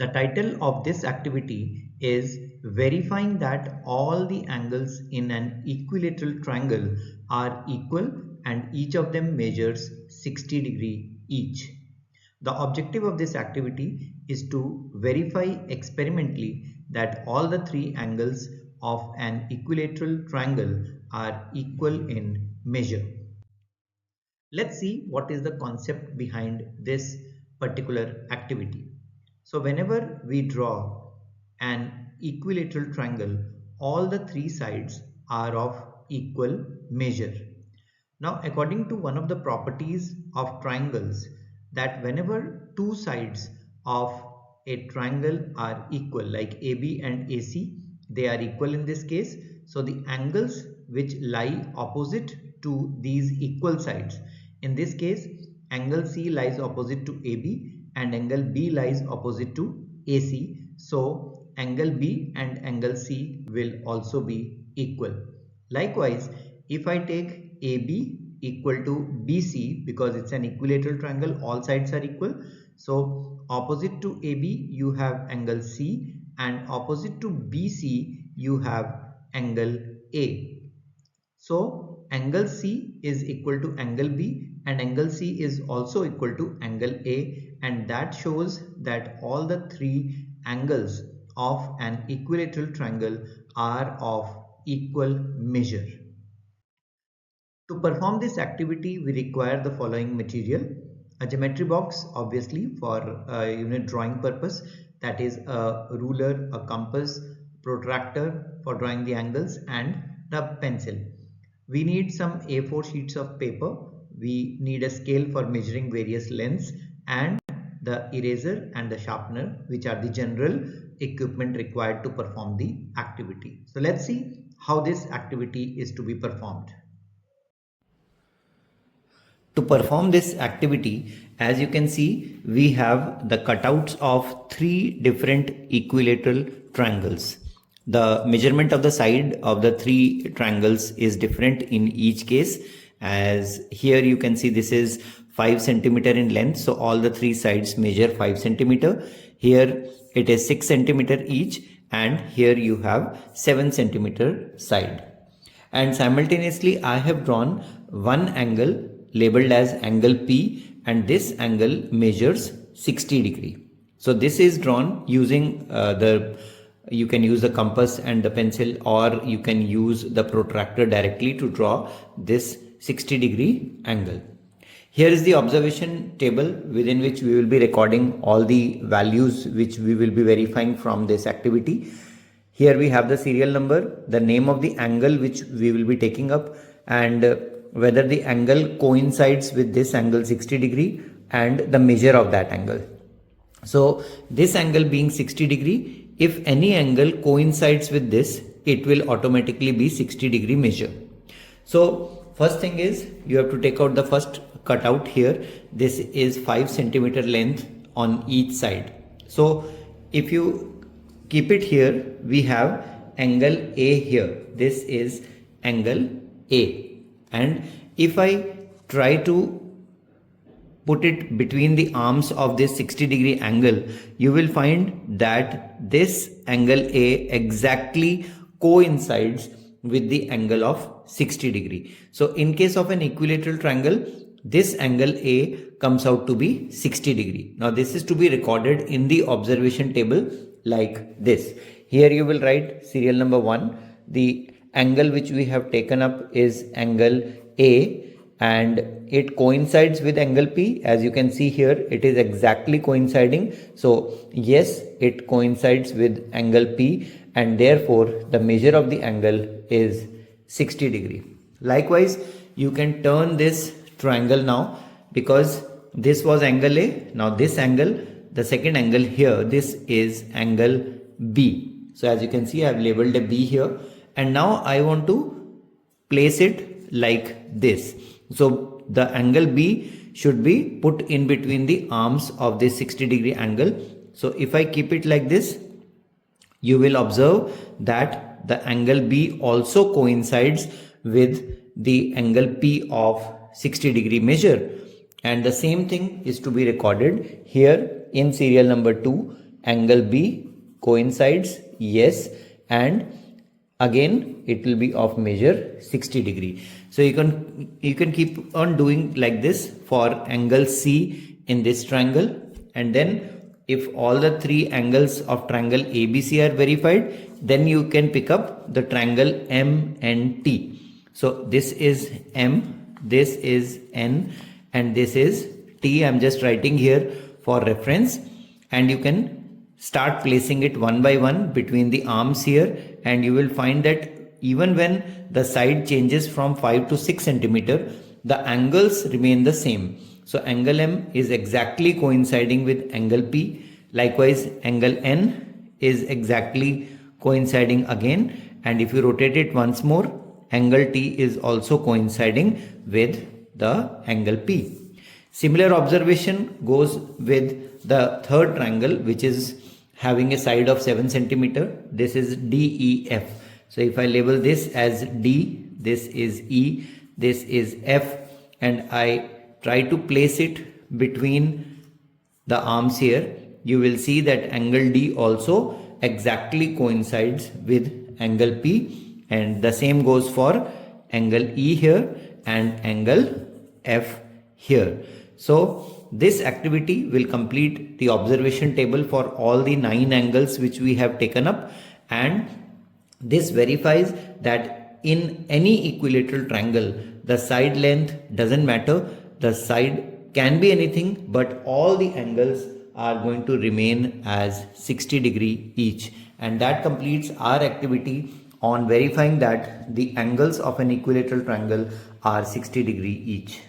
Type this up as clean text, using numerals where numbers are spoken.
The title of this activity is verifying that all the angles in an equilateral triangle are equal and each of them measures 60 degree each. The objective of this activity is to verify experimentally that all the three angles of an equilateral triangle are equal in measure. Let's see what is the concept behind this particular activity. So whenever we draw an equilateral triangle, all the three sides are of equal measure. Now, according to one of the properties of triangles, that whenever two sides of a triangle are equal, like AB and AC, they are equal in this case. So the angles which lie opposite to these equal sides, in this case, angle C lies opposite to AB and angle B lies opposite to AC. So angle B and angle C will also be equal. Likewise, if I take AB equal to BC, because it's an equilateral triangle, all sides are equal. So opposite to AB you have angle C and opposite to BC you have angle A. So angle C is equal to angle B and angle C is also equal to angle A, and that shows that all the three angles of an equilateral triangle are of equal measure. To perform this activity, we require the following material: a geometry box, obviously for unit drawing purpose, that is a ruler, a compass, protractor for drawing the angles, and the pencil. We need some A4 sheets of paper. We need a scale for measuring various lengths, and the eraser and the sharpener, which are the general equipment required to perform the activity. So let's see how this activity is to be performed. To perform this activity, as you can see, we have the cutouts of three different equilateral triangles. The measurement of the side of the three triangles is different in each case. As here you can see, this is 5 centimeter in length, so all the three sides measure 5 centimeter. Here it is 6 centimeter each, and here you have 7 centimeter side. And simultaneously I have drawn one angle labeled as angle P, and this angle measures 60 degree. So this is drawn using you can use the compass and the pencil, or you can use the protractor directly to draw this 60 degree angle. Here is the observation table within which we will be recording all the values which we will be verifying from this activity. Here we have the serial number, the name of the angle which we will be taking up, and whether the angle coincides with this angle 60 degree, and the measure of that angle. So this angle being 60 degree, if any angle coincides with this, it will automatically be 60 degree measure. So first thing is, you have to take out the first cutout here. This is 5 centimeter length on each side. So if you keep it here, we have angle A here. This is angle A. And if I try to put it between the arms of this 60 degree angle, you will find that this angle A exactly coincides with the angle of 60 degree. So in case of an equilateral triangle, this angle A comes out to be 60 degree. Now this is to be recorded in the observation table like this. Here you will write serial number 1. The angle which we have taken up is angle A, and it coincides with angle P. As you can see here, it is exactly coinciding. So yes, it coincides with angle P, and therefore the measure of the angle is 60 degree. Likewise, you can turn this triangle now, because this was angle A. Now this angle, the second angle here, this is angle B. So as you can see, I have labeled a B here, and now I want to place it like this. So the angle B should be put in between the arms of this 60 degree angle. So if I keep it like this, you will observe that the angle B also coincides with the angle P of 60 degree measure, and the same thing is to be recorded here in serial number 2. angle B coincides, yes, and again it will be of measure 60 degree. So you can keep on doing like this for angle C in this triangle, and then if all the three angles of triangle ABC are verified, then you can pick up the triangle M and T. So this is M, this is N, and this is T. I'm just writing here for reference, and you can start placing it one by one between the arms here, and you will find that even when the side changes from 5 to 6 centimeter, the angles remain the same. So angle M is exactly coinciding with angle P. Likewise, angle N is exactly coinciding again, and if you rotate it once more, angle T is also coinciding with the angle P. Similar observation goes with the third triangle, which is having a side of 7 centimeter. This is DEF. So if I label this as D, this is E, this is F, and I try to place it between the arms here, you will see that angle D also exactly coincides with angle P, and the same goes for angle E here and angle F here. So this activity will complete the observation table for all the 9 angles which we have taken up, and this verifies that in any equilateral triangle, the side length doesn't matter. The side can be anything, but all the angles are going to remain as 60 degree each. And that completes our activity on verifying that the angles of an equilateral triangle are 60 degree each.